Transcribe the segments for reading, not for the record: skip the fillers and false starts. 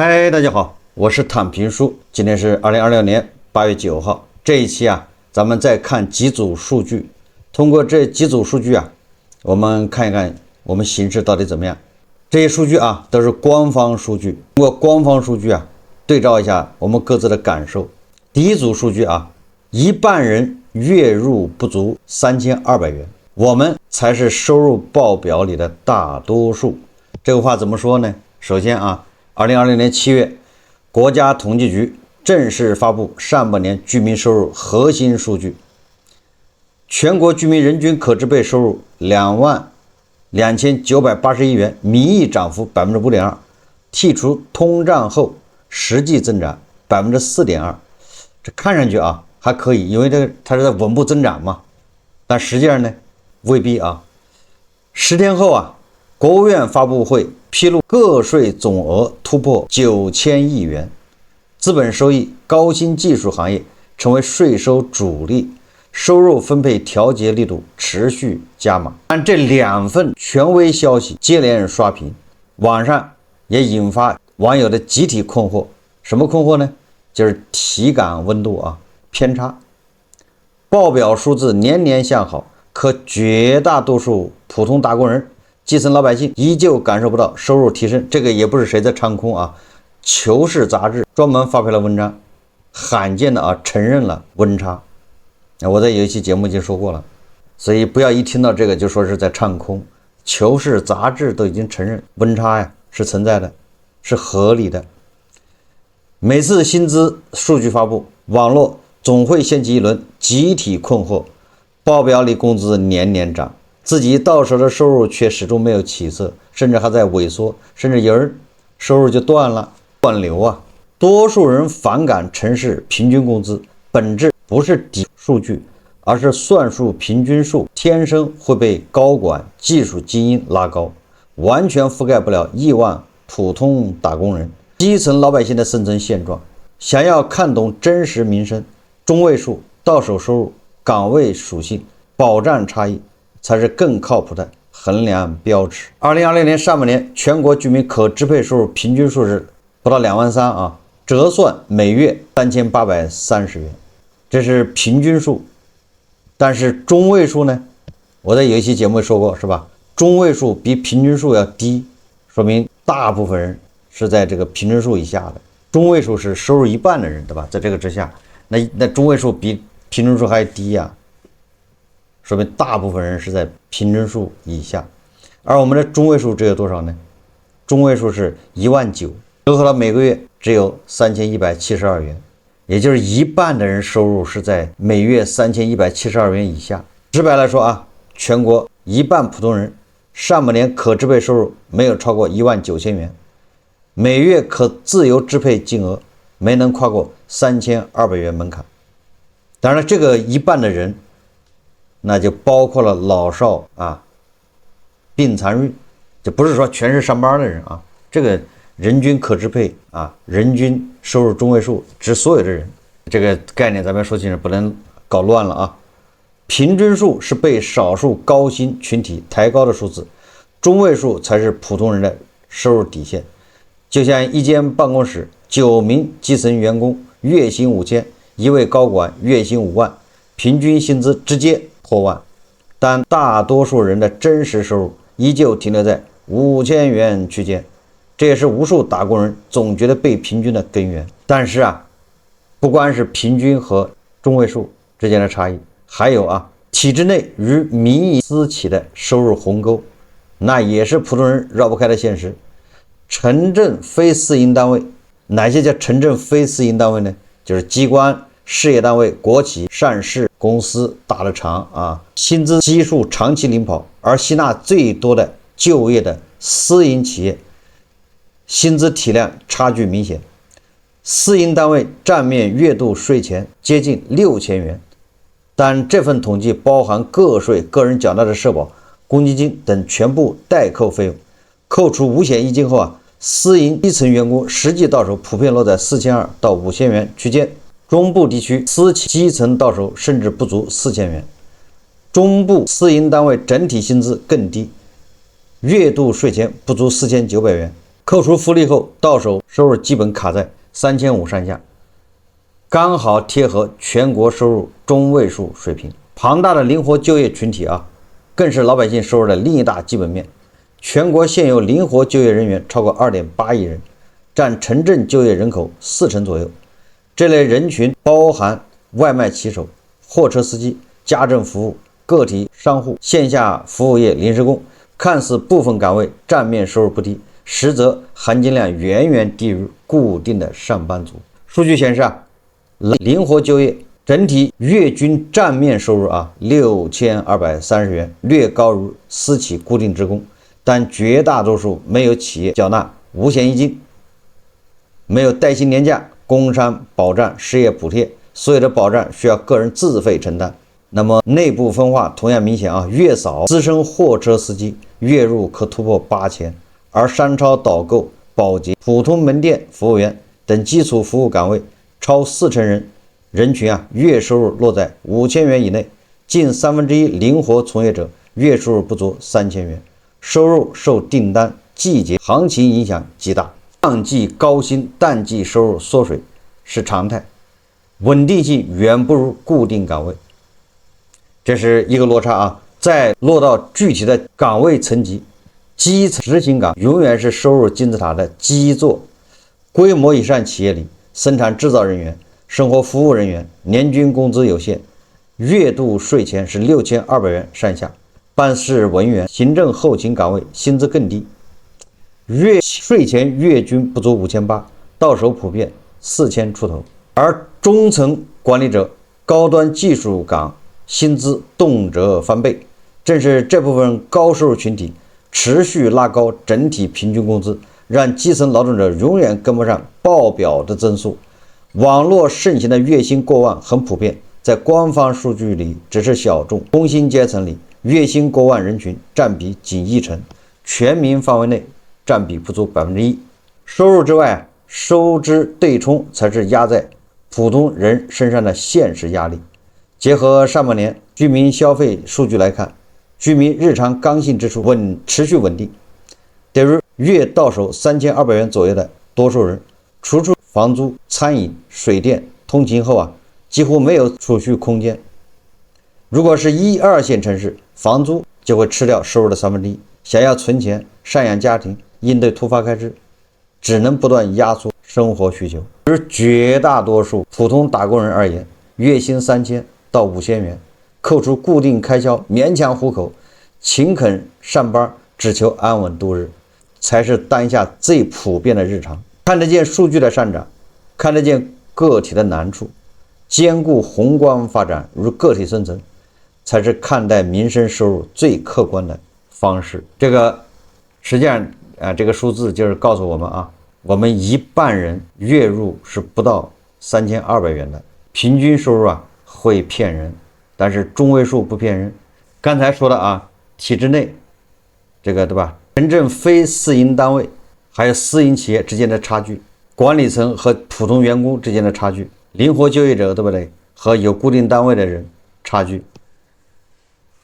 嗨，大家好，我是躺平叔。今天是2026年8月9号。這一期咱們再看幾組數據。通過這幾組數據我們看一看我們形勢到底怎麼樣。這些數據都是官方數據。通過官方數據對照一下我們各自的感受。第一組數据一半人月入不足3200元，我們才是收入報表裡的大多數。這個話怎麼說呢？首先2020年7月，國家統計局正式發布上半年居民收入核心數據，全國居民人均可支配收入22981元，名義漲幅 5.2%， 剔除通脹後實際增長 4.2%。 這看上去還可以，因為它是在穩步增長嘛，但實際上呢未必10天後國務院發布會披露個稅總額突破9000億元，資本收益、高新技術行業成為稅收主力，收入分配調節力度持續加碼。但這2份權威消息接連刷屏，網上也引發網友的集體困惑。什麼困惑呢？就是體感溫度偏差。報表數字年年向好，可絕大多數普通打工人、基層老百姓依舊感受不到收入提升。這個也不是誰在唱空求是雜誌專門發表了文章，罕見的承認了溫差。我在有一期節目已經說過了，所以不要一聽到這個就說是在唱空。求是雜誌都已經承認溫差是存在的，是合理的。每次薪資數據發布，網絡總會掀起一輪集體困惑，報表裡工資年年漲，自己到手的收入卻始終沒有起色，甚至還在萎縮，甚至有人收入就斷了，斷流多數人反感城市平均工資，本質不是底數據，而是算術平均數天生會被高管技術精英拉高，完全覆蓋不了億萬普通打工人、基層老百姓的生存現狀。想要看懂真實民生，中位數、到手收入、崗位屬性、保障差異才是更靠譜的衡量標尺。2020年上半年全國居民可支配收入平均数是不到23000折算每月3830元，這是平均數。但是中位数呢？我在有一期節目說过是吧？中位数比平均数要低，說明大部分人是在這個平均數以下的。中位数是收入一半的人，對吧？在這個之下，那中位数比平均数還低說明大部分人是在平均數以下。而我們的中位数只有多少呢？中位数是19000，折合了每个月只有3172元，也就是一半的人收入是在每月3172元以下。直白来说全国一半普通人上半年可支配收入没有超过19000元，每月可自由支配金額沒能跨過3200元門檻。當然了，這個一半的人那就包括了老少病殘孕，就不是說全是上班的人這個人均可支配人均收入中位數指所有的人，這個概念咱們說清楚，不能搞亂了平均數是被少數高薪群體抬高的數字，中位數才是普通人的收入底線。就像一間辦公室9名基層員工月薪5000，一位高管月薪5萬，平均薪資直接破萬，但大多數人的真實收入依舊停留在5000元區間，這也是無數打工人總覺得被平均的根源。但是不光是平均和中位數之間的差異，還有體制內與民營私企的收入鴻溝，那也是普通人繞不開的現實。城鎮非私營單位，哪些叫城鎮非私營單位呢？就是機關、事業單位、國企、上市公司、大的廠薪資基數長期領跑，而吸納最多的就業的私營企業，薪資體量差距明顯。私營單位賬面月度稅前接近6000元，但這份統計包含個稅、個人繳納的社保、公積金等全部代扣費用，扣除五險一金後私營基層員工實際到手普遍落在4200到5000元區間，中部地區私企基層到手甚至不足4000元，中部私營單位整體薪資更低，月度稅前不足4900元，扣除福利後，到手收入基本卡在3500上下，刚好貼合全国收入中位數水平。龐大的靈活就業群體啊，更是老百姓收入的另一大基本面。全國現有靈活就業人員超過2.8億人，占城鎮就業人口40%左右。這類人群包含外賣騎手、貨車司機、家政服務、個體商戶、線下服務業臨時工。看似部分崗位賬面收入不低，實則含金量遠遠低於固定的上班族。數據顯示啊，靈活就業整體月均賬面收入6230元，略高於私企固定職工，但絕大多數沒有企業繳納五險一金，沒有帶薪年假、工傷保障、失業補貼，所有的保障需要個人自費承擔。那麼內部分化同樣明顯啊，月嫂、資深貨車司機月入可突破8000，而商超導購、保潔、普通門店服務員等基礎服務崗位超40%人群啊，月收入落在5000元以內，近1/3靈活從業者月收入不足3000元，收入受訂單、季節行情影響極大，旺季高薪，淡季收入縮水是常態，穩定性遠不如固定崗位。這是一個落差啊。再落到具體的崗位層級，基層執行崗永遠是收入金字塔的基座。規模以上企業裡，生產製造人員、生活服務人員年均工資有限，月度稅前是6200元上下。辦事文員、行政後勤崗位薪資更低，稅前月均不足5800，到手普遍4000出頭。而中層管理者、高端技術崗薪資動輒翻倍，正是這部分高收入群體持續拉高整體平均工資，讓基層勞動者永遠跟不上報表的增速。網絡盛行的月薪過萬很普遍，在官方數據裡只是小眾，工薪階層裡月薪過萬人群佔比僅1%，全民範圍內佔比不足1%。收入之外，收支對沖才是壓在普通人身上的現實壓力。結合上半年居民消費數據來看，居民日常刚性支出持續穩定，得如月到手3200元左右的多數人，除房租、餐飲、水電、通勤後啊，幾乎沒有儲蓄空間。如果是1、2線城市，房租就會吃掉收入的1/3，想要存錢、贍養家庭、應對突發開支，只能不斷壓縮生活需求。而絕大多數普通打工人而言，月薪3000到5000元，扣除固定開銷，勉強糊口，勤懇上班，只求安穩度日，才是當下最普遍的日常。看得見數據的上漲，看得見個體的難處，兼顧宏觀發展與個體生存，才是看待民生收入最客觀的方式。這個實際上這個數字就是告訴我們啊，我們一半人月入是不到3200元的，平均收入啊會騙人，但是中位數不騙人。剛才說的啊，體制內這個對吧，城鎮非私營單位還有私營企業之間的差距，管理層和普通員工之間的差距，靈活就業者对不對，和有固定單位的人差距。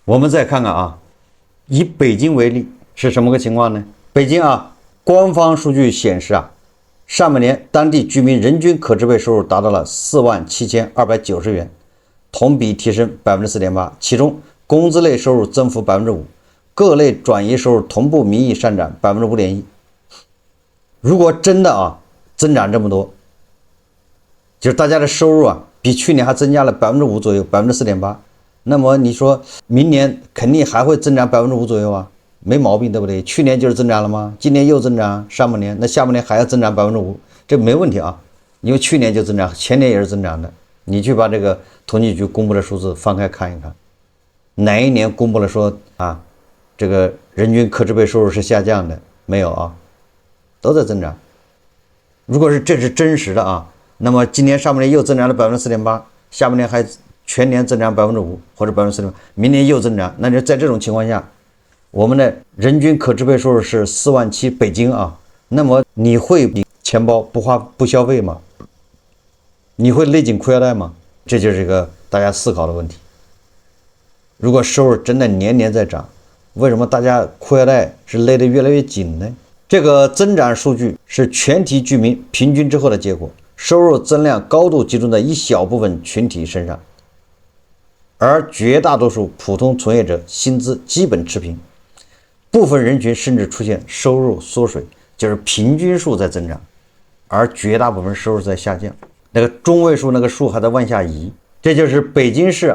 我們再看看啊，以北京為例是什麼個情況呢？北京啊，官方數據顯示啊，上半年當地居民人均可支配收入達到了47290元，同比提升4.8%，其中工資類收入增幅5%，各類轉移收入同步名義上漲5.1%。如果真的啊增長這麼多，就是大家的收入啊比去年還增加了5%左右，4.8%，那麼你說明年肯定還會增長5%左右啊，沒毛病，對不對？去年就是增長了嗎？今年又增長，上半年那下半年還要增長5%，這沒問題啊，因為去年就增長，前年也是增長的。你去把這個統計局公布的數字翻開看一看，哪一年公布了說啊這個人均可支配收入是下降的？沒有啊，都在增長。如果是这是真實的啊，那麼今年上半年又增長了4.8%，下半年還全年增長5%或者4.8%，明年又增長，那就在這種情況下，我們的人均可支配收入是47000，北京啊，那麼你會錢包不花不消費嗎？你會勒緊褲腰带嗎？這就是一個大家思考的問題。如果收入真的年年在漲，為什麼大家褲腰帶是勒得越來越緊呢？這個增長數據是全體居民平均之後的結果，收入增量高度集中在一小部分群体身上，而絕大多数普通从業者薪資基本持平，部分人群甚至出现收入縮水，就是平均数在增长，而絕大部分收入在下降，那個中位數那個數還在往下移。這就是北京市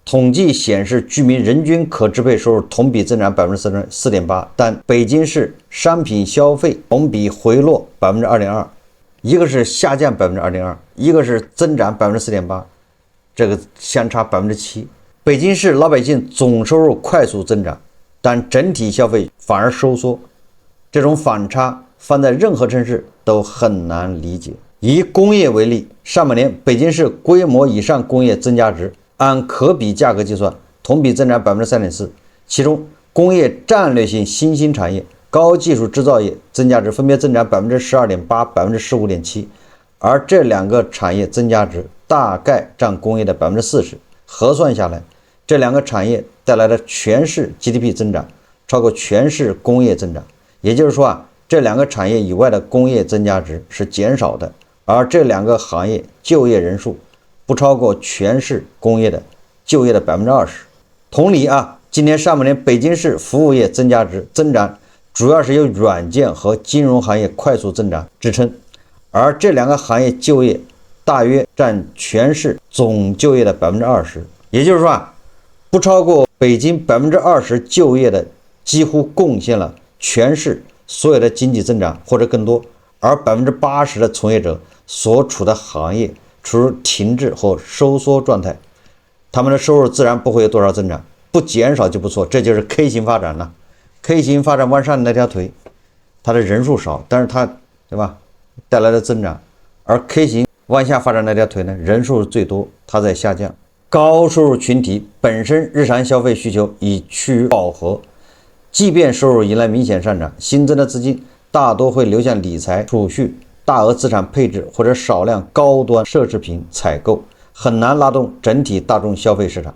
統計顯示居民人均可支配收入同比增長 4.8%， 但北京市商品消費同比回落 2.2%， 一個是下降 2.2%， 一個是增長 4.8%， 這個相差 7%。 北京市老百姓總收入快速增長，但整體消費反而收縮，這種反差放在任何城市都很難理解。以工業為例，上半年北京市規模以上工業增加值按可比价格計算，同比增長 3.4%， 其中工業戰略性新興產業、高技術製造業增加值分別增長 12.8%、15.7%， 而這兩個產業增加值大概占工業的 40%， 核算下來，這兩個產業帶來的全市 GDP 增長超過全市工業增長，也就是說這兩個產業以外的工業增加值是減少的，而這兩個行業就業人數不超過全市工業的就業的 20%。 同理今年上半年北京市服務業增加值增長主要是由軟件和金融行業快速增長支撐，而這兩個行業就業大約占全市總就業的 20%， 也就是說不超過北京 20% 就業的幾乎貢獻了全市所有的經濟增長或者更多，而 80% 的從業者所處的行業處于停滯或收縮狀態，他們的收入自然不會有多少增長，不減少就不錯，這就是 K 型發展了。K 型發展往上的那條腿，它的人數少，但是它對吧帶來的增長，而 K 型往下發展那條腿呢，人數最多，它在下降。高收入群體本身日常消費需求已趨於飽和，即便收入迎來明顯上漲，新增的資金大多會流向理財、儲蓄、大額資產配置或者少量高端奢侈品採購，很難拉動整體大眾消費市場。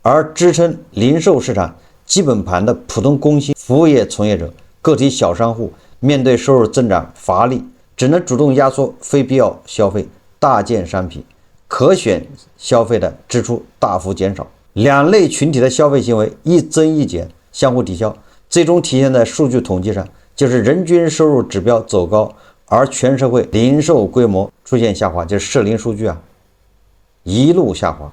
而支撐零售市場基本盤的普通工薪服務業從業者、個體小商戶，面對收入增長乏力，只能主動壓縮非必要消費，大件商品、可選消費的支出大幅減少。兩類群體的消費行為一增一減，相互抵消，最終體現在数据統計上，就是人均收入指標走高，而全社会零售規模出現下滑，就是社零數據一路下滑。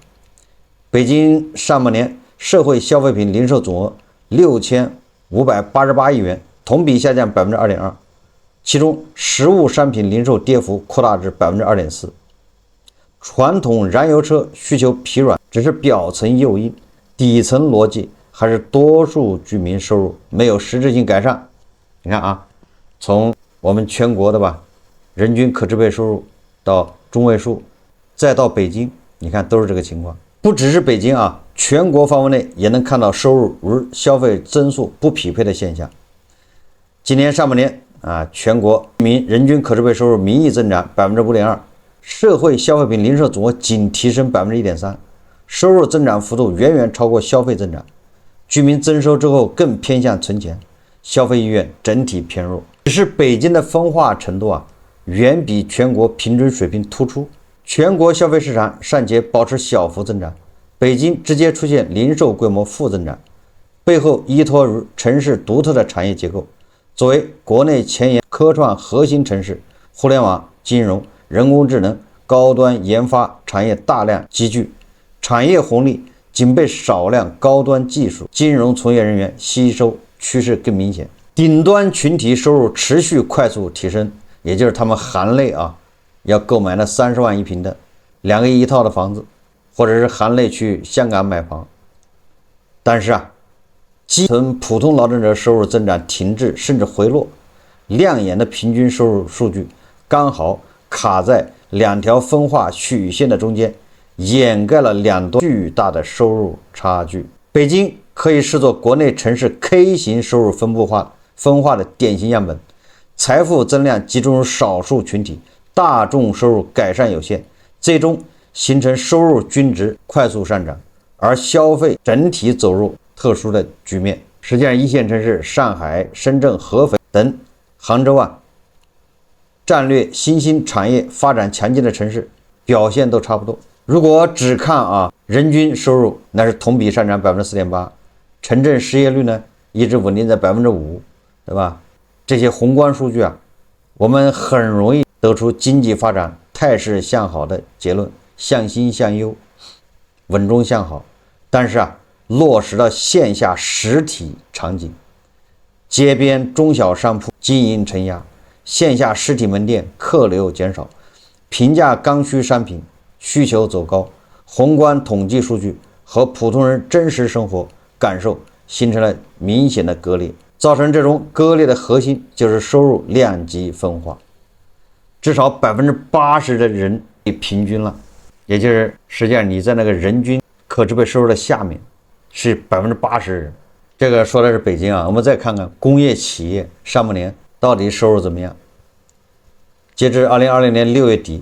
北京上半年社会消費品零售總額6588億元，同比下降 2.2%， 其中實物商品零售跌幅擴大至 2.4%。 傳統燃油車需求疲軟只是表層誘因，底層邏輯還是多數居民收入沒有實質性改善。你看從我們全國的人均可支配收入到中位數，再到北京，你看都是這個情況。不只是北京全國範圍內也能看到收入與消費增速不匹配的現象。今年上半年全國居民人均可支配收入名義增長 5.2%， 社会消費品零售總額僅提升 1.3%， 收入增長幅度遠遠超過消費增長，居民增收之後更偏向存錢，消費意願整體偏弱。只是北京的分化程度遠比全國平均水平突出，全國消費市場尚且保持小幅增長，北京直接出現零售規模負增長，背後依托于城市獨特的產業結構。作為國內前沿科創核心城市，互聯網、金融、人工智能、高端研發產業大量集聚，產業紅利僅被少量高端技術、金融從業人員吸收，趨勢更明顯。頂端群體收入持續快速提升，也就是他們含淚要購買那30萬一平的2個億一套的房子，或者是含淚去香港買房。但是基層普通勞動者收入增長停滯甚至回落，亮眼的平均收入數據剛好卡在兩條分化曲線的中間，掩蓋了兩段巨大的收入差距。北京可以視作國內城市 K 型收入分化的典型樣本，財富增量集中於少數群體，大眾收入改善有限，最終形成收入均值快速上漲，而消費整體走入特殊的局面。實際上，一線城市上海、深圳、合肥等杭州啊，戰略新興產業發展強勁的城市表現都差不多。如果只看啊人均收入，那是同比上漲4.8%，城鎮失業率呢一直穩定在5%，对吧？這些宏觀數據啊，我們很容易得出經濟發展態勢向好的結論，向新向優，穩中向好。但是啊，落實到線下實體場景，街邊中小商鋪經營承壓，線下實體門店客流減少，平價剛需商品需求走高，宏觀統計數據和普通人真實生活感受形成了明顯的割裂。造成這種割裂的核心就是收入量級分化，至少80%的人平均了，也就是實際上你在那個人均可支配收入的下面是80%的人。這個說的是北京啊，我們再看看工業企業上半年到底收入怎麼樣。截至2020年6月底，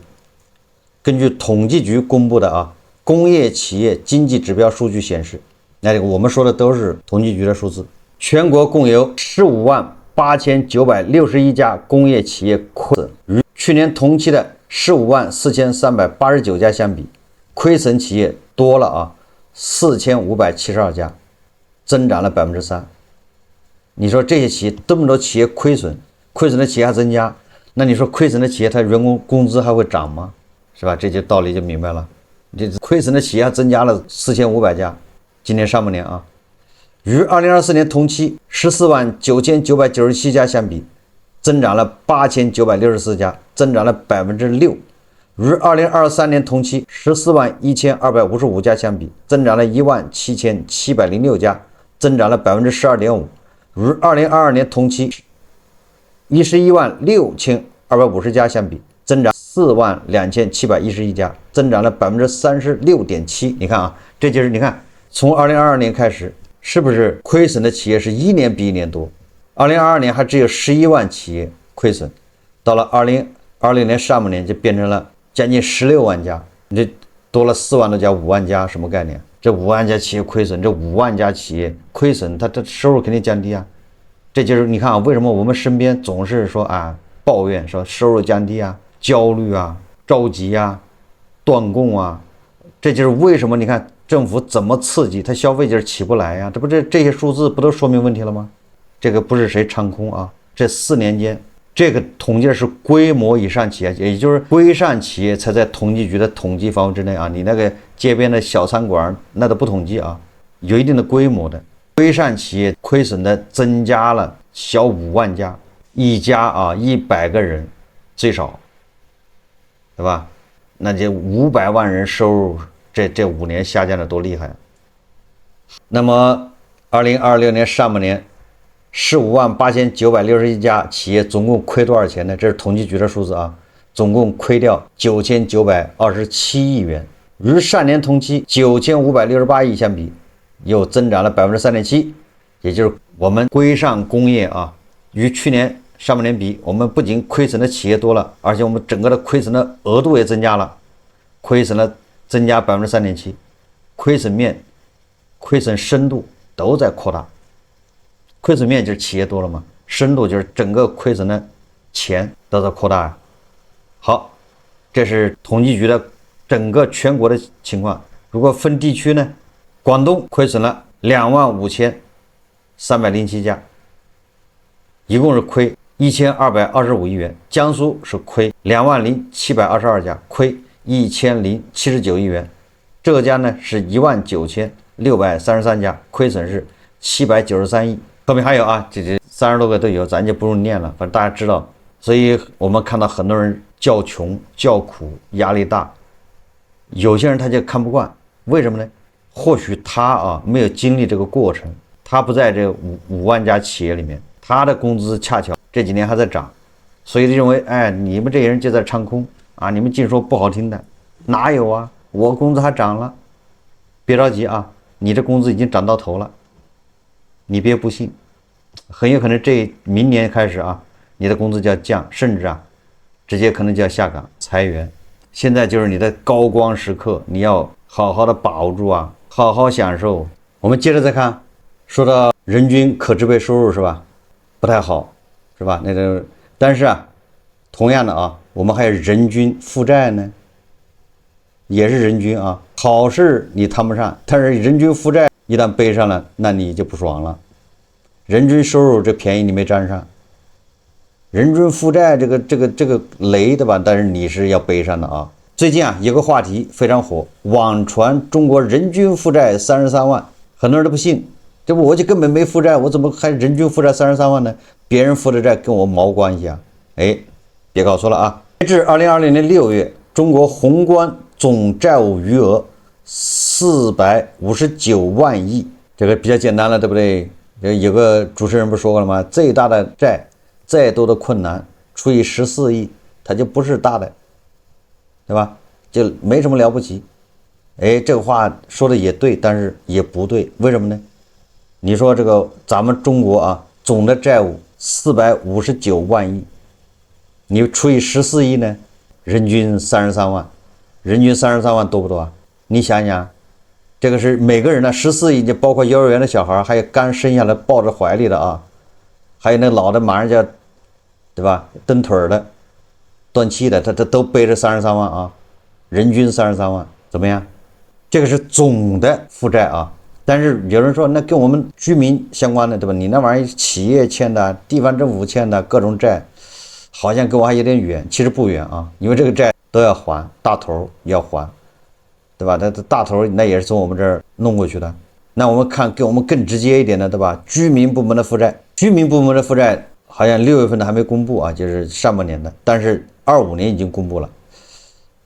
根據統計局公布的啊工業企業經濟指標數據顯示，那我們說的都是統計局的數字。全國共有158961家工業企業虧損，與去年同期的154389家相比，虧損企業多了啊4572家，增長了3%。你說這些企業這麼多企業虧損的企業還增加，那你說虧損的企業它員工工資還會漲嗎？是吧？這就道理就明白了。這虧損的企業還增加了4500家，今年上半年啊。與2024年同期149997家相比，增長了8964家，增長了6%。與2023年同期141255家相比，增長了17706家，增長了12.5%。與2022年同期116250家相比，增長42711家，增長了36.7%。你看啊，這就是你看從2022年開始。是不是虧損的企業是一年比一年多？2022年還只有11萬企業虧損，到了2020年上半年就變成了將近16萬家，你這多了4萬多家，5萬家，什麼概念？這5萬家企業虧損，這5萬家企業虧損，它的收入肯定降低啊。這就是你看啊，為什麼我們身邊總是說啊抱怨說收入降低啊、焦慮啊、着急啊、斷供啊，這就是為什麼你看。政府怎麼刺激它消費就是起不來呀？這些數字不都說明問題了嗎？這個不是誰唱空啊，這4年間，這個統計的是規模以上企業，也就是規上企業才在統計局的統計範圍之內啊。你那個街邊的小餐館那都不統計啊，有一定的規模的規上企業虧損的增加了小5萬家，一家啊100個人最少，对吧？那這500萬人收入。這5年下降的多厲害啊！那麼2026年上半年158961家企業總共虧多少錢呢？這是統計局的數字啊，總共虧掉9927億元，與上年同期9568億相比，又增長了3.7%。也就是我們規上工業啊，與去年上半年比，我們不僅虧損的企業多了，而且我們整個的虧損的額度也增加了，虧損了。增加3.7%，虧損面、虧損深度都在擴大。虧損面就是企業多了嘛，深度就是整個虧損的錢都在擴大呀。好，這是統計局的整個全國的情況。如果分地區呢，廣東虧損了25307家，一共是虧1225億元；江蘇是虧20722家，虧1079億元，浙江呢是19633家，虧損是793億。後面還有啊，這30多個都有，咱就不用念了，反正大家知道。所以我們看到很多人叫窮、叫苦、壓力大，有些人他就看不慣，為什麼呢？或許他啊沒有經歷這個過程，他不在這5萬家企業裡面，他的工資恰巧這幾年還在漲，所以認為哎，你們這些人就在唱空。啊，你們淨說不好聽的，哪有啊？我工資還漲了，別着急啊，你這工資已經漲到頭了，你別不信，很有可能明年開始啊，你的工資就要降，甚至啊，直接可能就要下崗裁員。現在就是你的高光時刻，你要好好的把握住啊，好好享受。我們接着再看，說到人均可支配收入是吧？不太好，是吧？但是啊，同樣的啊，我們還有人均負債呢，也是人均啊。好事你談不上，但是人均負債一旦背上了，那你就不爽了。人均收入这便宜你沒沾上，人均負債這個雷，對吧？但是你是要背上的啊。最近啊，有個話題非常火，網傳中國人均負債33萬，很多人都不信，這不我就根本沒負債，我怎麼還人均負債33萬呢？別人負的債跟我毛關係啊？哎，別搞錯了啊！截至2020年6月，中國宏觀總債務餘額459萬億，這個比較簡單了，對不對？有個主持人不說過了嗎？最大的債，再多的困難除以14億，它就不是大的，對吧？就沒什麼了不起。哎，這個話說的也對，但是也不對，為什麼呢？你說這個咱們中國啊，總的債務459萬億，你除以14億呢，人均33萬，人均33萬多不多啊？你想想，這個是每個人的14億，就包括幼兒園的小孩，還有剛生下來抱着懷裡的啊，還有那老的馬上就要，對吧？蹬腿的、斷氣的，他都背着33萬啊，人均33万，怎麼樣？這個是總的負債啊。但是有人說，那跟我們居民相關的，對吧？你那玩意兒企業欠的、地方政府欠的各種債，好像跟我還有點遠，其實不遠啊，因為這個債都要還，大頭要還，對吧？那大頭那也是從我們這兒弄過去的。那我們看跟我們更直接一點的，對吧？居民部门的負債，居民部门的負債好像6月份的還沒公布啊，就是上半年的，但是25年已經公布了。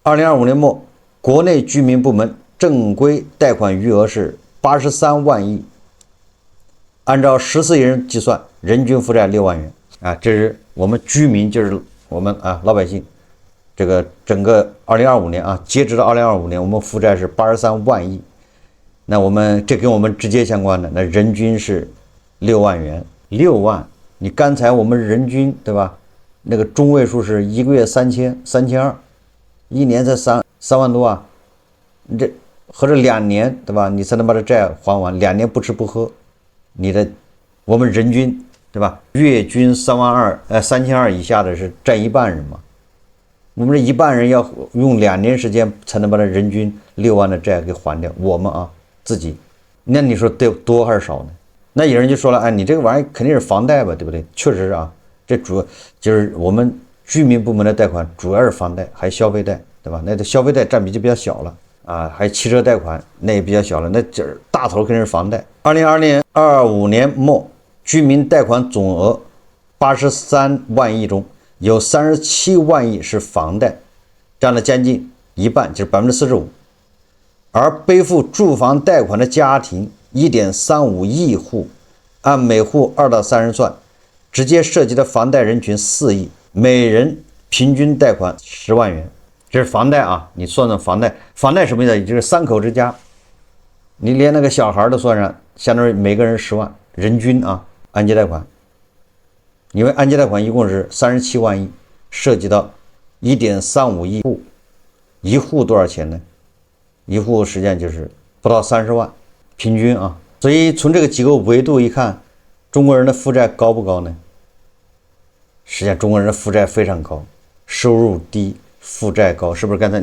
2025年末，國內居民部門正規貸款餘額是83萬億，按照14億人計算，人均負債6萬元啊，這是我們居民，就是我們啊老百姓。這個整個2025年啊，截止到2025年，我們負債是83萬億。那我們這跟我們直接相關的，那人均是6萬元，6萬。你剛才我們人均對吧？那個中位數是一個月3200，一年才3萬多啊，你這合着2年對吧？你才能把這債還完，2年不吃不喝，我們人均对吧？月均3200以下的是占一半人嘛。我们这一半人要用2年时间才能把这人均6萬的債給還掉。我們啊自己，那你說多還是少呢？那有人就說了，哎，你這個玩意肯定是房貸吧，對不對？確實是啊，這主要就是我們居民部門的貸款主要是房貸，還消費貸，對吧？那消費貸佔比就比較小了啊，還有汽車貸款那也比較小了，那這大頭肯定是房貸。2025年末，居民貸款總額83萬億中，有37萬億是房貸，佔了將近一半，就是45%。而背負住房貸款的家庭1.35億戶，按每戶2到3人算，直接涉及的房貸人群4億，每人平均貸款10萬元。這是房貸啊，你算算房貸，房貸什麼意思？也就是3口之家，你連那個小孩都算上，相當於每個人10萬，人均啊，按揭貸款。因為按揭貸款一共是37萬億，涉及到1.35億戶，一戶多少錢呢？一戶實際上就是不到30萬，平均啊。所以從這個幾個維度一看，中國人的負債高不高呢？實際上中國人的負債非常高，收入低，負債高，是不是？剛才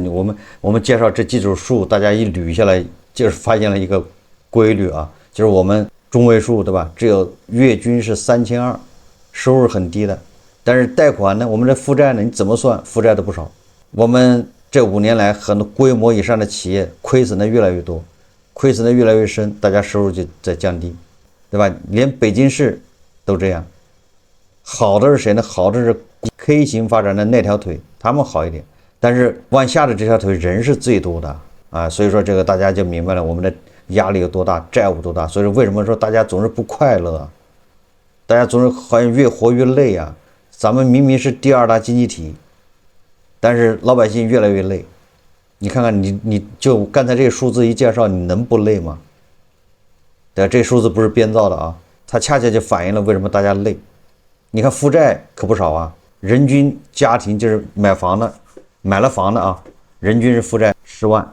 我們介紹這幾組數，大家一捋下來，就是發現了一個規律啊，就是我們中位數對吧？只有月均是3200，收入很低的，但是貸款呢，我們的負債呢，你怎麼算負債都不少。我們這5年來，很多規模以上的企業虧損的越來越多，虧損的越來越深，大家收入就在降低，對吧？連北京市都這樣。好的是誰呢？好的是 K 型發展的那條腿，他們好一點，但是往下的這條腿人是最多的啊，所以說這個大家就明白了我們的壓力有多大，債務多大。所以說為什麼說大家總是不快樂啊？大家總是好像越活越累啊！咱們明明是第2大經濟體，但是老百姓越來越累。你看看你就剛才這個數字一介紹，你能不累嗎？对，這數字不是編造的啊，它恰恰就反映了為什麼大家累。你看負債可不少啊，人均家庭就是買了房的啊，人均是負債10萬，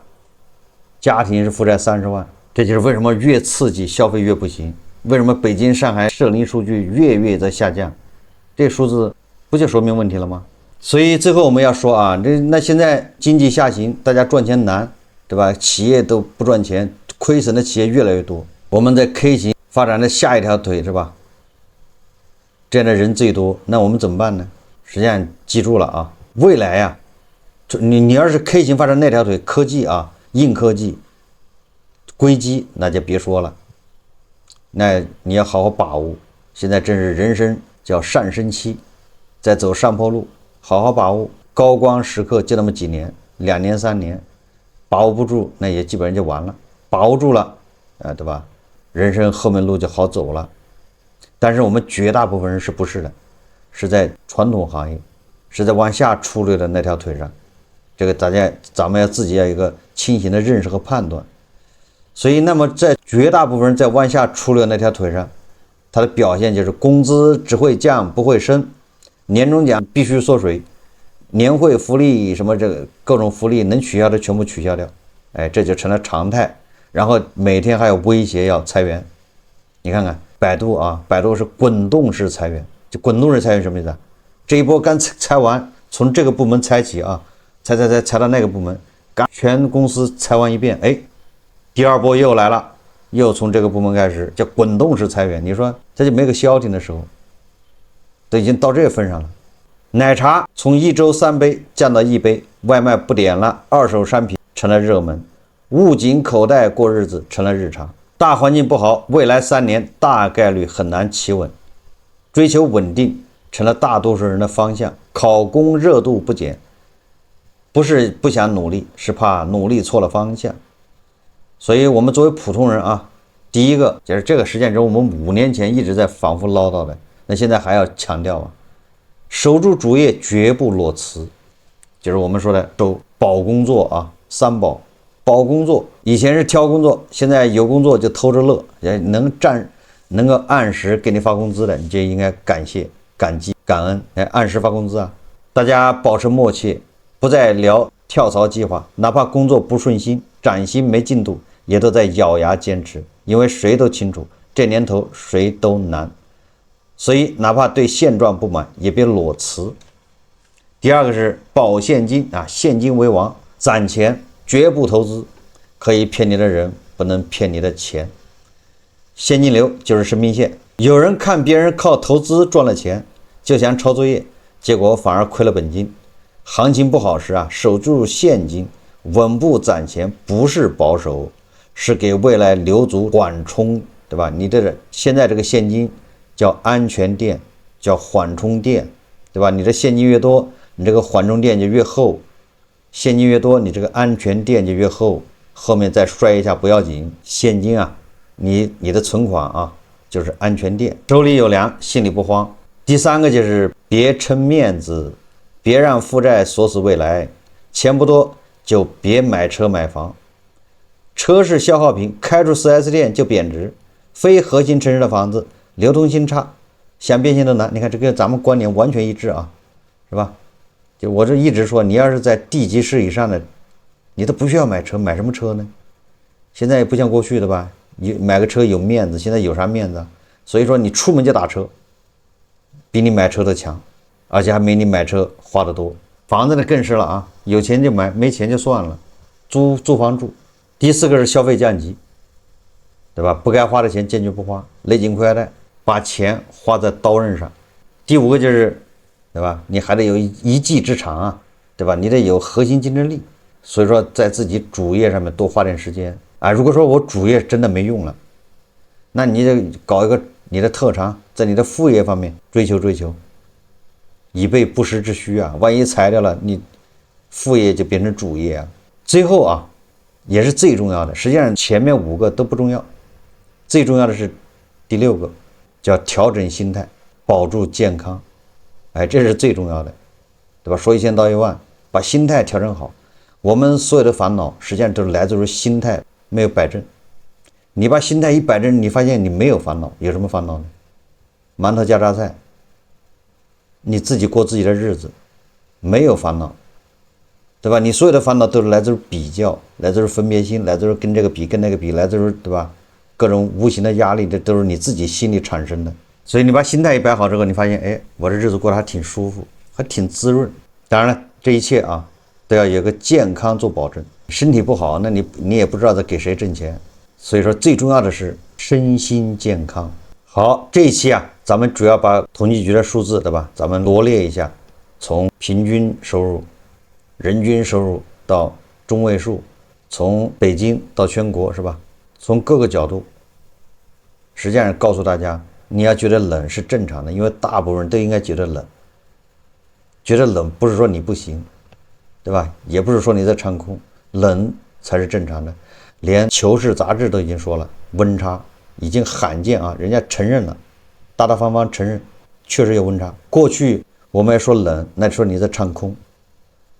家庭是負債30萬。這就是為什麼越刺激消費越不行。為什麼北京、上海社零數據月在下降？這數字不就說明問題了嗎？所以最後我們要說啊，那现在經濟下行，大家賺錢難，對吧？企業都不賺錢，虧損的企業越來越多。我們在 K 型發展的下一條腿是吧？這樣的人最多，那我們怎麼辦呢？實際上記住了啊，未來啊，你要是 K 型發展那條腿，科技啊，硬科技、硅基，那就別說了。那你要好好把握，現在正是人生叫上升期，在走上坡路，好好把握。高光时刻就那麼幾年，2年3年，把握不住，那也基本上就完了。把握住了，对吧？人生后面路就好走了。但是我們絕大部分人是不是的？是在傳統行業，是在往下出溜的那條腿上。這個咱們要自己要有一個清醒的認識和判斷。所以，那麼在絕大部分人在往下出溜那条腿上，它的表現就是工資只會降不會升，年終獎必須縮水，年會福利什麼這個各種福利能取消的全部取消掉，哎，這就成了常態。然後每天還有威脅要裁员，你看看百度啊，百度是滾动式裁员，就滾动式裁员什麼意思啊？這一波刚裁完，從這個部門裁起啊，裁到那個部门，剛全公司裁完一遍，哎。第二波又來了，又從這個部門開始，叫滾動式裁員。你說這就沒個消停的時候，都已經到這個份上了。奶茶從1周3杯降到1杯，外賣不點了，二手商品成了熱門，捂緊口袋過日子成了日常。大環境不好，未來3年大概率很難企穩，追求穩定成了大多数人的方向。考公熱度不減，不是不想努力，是怕努力錯了方向。所以我們作為普通人啊，第一個就是这個實踐中我們5年前一直在反覆嘮叨的，那現在還要強調啊，守住主業絕不裸辭，就是我們說的守保工作啊，3保。保工作以前是挑工作，現在有工作就偷着樂，能夠按時給你發工資的，你就应该感謝、感激、感恩，按時發工資啊。大家保持默契，不再聊跳槽計劃，哪怕工作不順心，嶄新沒進度，也都在咬牙堅持，因為誰都清楚這年頭誰都難，所以哪怕對現狀不滿也別裸辭。第二個是保現金啊，現金為王，攢錢絕不投資，可以騙你的人不能騙你的錢。現金流就是生命線，有人看別人靠投資賺了錢，就想抄作業，結果反而虧了本金。行情不好時啊，守住現金，穩步攢錢，不是保守，是給未來留足緩衝，對吧？你這現在這個現金叫安全墊，叫緩衝墊，對吧？你的現金越多，你這個緩衝墊就越厚，現金越多，你這個安全墊就越厚，後面再摔一下不要緊。現金啊，你的存款啊，就是安全墊，手裡有糧，心裡不慌。第三個就是別撐面子，別讓負債鎖死未來，錢不多就別買車買房，車是消耗品，開出 4S 店就貶值，非核心城市的房子流通性差，想變現都難。你看这跟咱們觀點完全一致啊，是吧？就我這一直說，你要是在地級市以上的，你都不需要買車，買什麼車呢？現在也不像過去的吧，你買個車有面子，現在有啥面子啊？所以說你出門就打車，比你買車的強，而且還沒你買車花得多。房子呢更是了啊，有錢就買，沒錢就算了，租房住。第四個是消費降級，對吧？不該花的錢堅決不花，勒緊褲腰帶，把錢花在刀刃上。第五個就是对吧？你還得有一技之長啊，對吧？你得有核心競爭力。所以說在自己主業上面多花點時間啊。如果說我主業真的沒用了，那你得搞一個你的特長，在你的副業方面追求，以備不時之需啊。萬一裁掉了，你副業就變成主業啊。最後啊，也是最重要的，實際上前面5個都不重要，最重要的是第6個，叫調整心態，保住健康。哎，這是最重要的，對吧？說一千道一萬，把心態調整好。我們所有的煩惱實際上都是來自於心態沒有擺正。你把心態一擺正，你發現你沒有煩惱，有什麼煩惱呢？饅頭加榨菜，你自己過自己的日子，沒有煩惱，對吧？你所有的煩惱都是來自於比較，來自於分別心，來自於跟這個比跟那個比，來自於，對吧？各種無形的壓力，這都是你自己心裡產生的。所以你把心態一擺好之後，你發現，哎，我這日子過得還挺舒服，還挺滋潤。當然了，這一切啊，都要有個健康做保證。身體不好，那你也不知道在給誰掙錢。所以說，最重要的是身心健康。好，這一期啊，咱們主要把統計局的數字，对吧？咱們羅列一下，從平均收入、人均收入到中位數，從北京到全國，是吧？從各個角度，實際上告訴大家，你要覺得冷是正常的，因為大部分人都應該覺得冷。覺得冷不是說你不行，對吧？也不是說你在唱空，冷才是正常的。連《求是》雜誌都已經說了，溫差已經罕見啊，人家承認了，大大方方承認，確實有溫差。過去我們要說冷，那說你在唱空；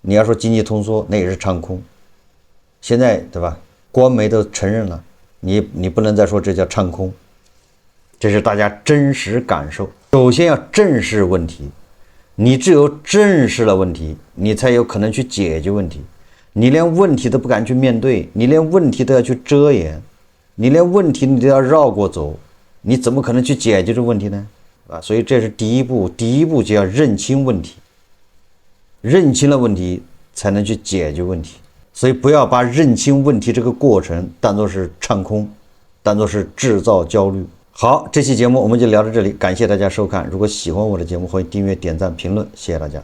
你要說經濟通縮，那也是唱空。現在對吧？官媒都承認了，你不能再說這叫唱空，這是大家真實感受。首先要正視問題。你只有正視了問題，你才有可能去解決問題。你連問題都不敢去面對，你連問題都要去遮掩，你連問題你都要繞過走，你怎麼可能去解決這個問題呢？所以這是第一步，第一步就要認清問題，認清了問題才能去解決問題。所以不要把認清問題這個過程當作是唱空，當作是制造焦慮。好，這期節目我們就聊到這裡，感謝大家收看。如果喜歡我的節目，歡迎訂閱、點讚、評論，謝謝大家。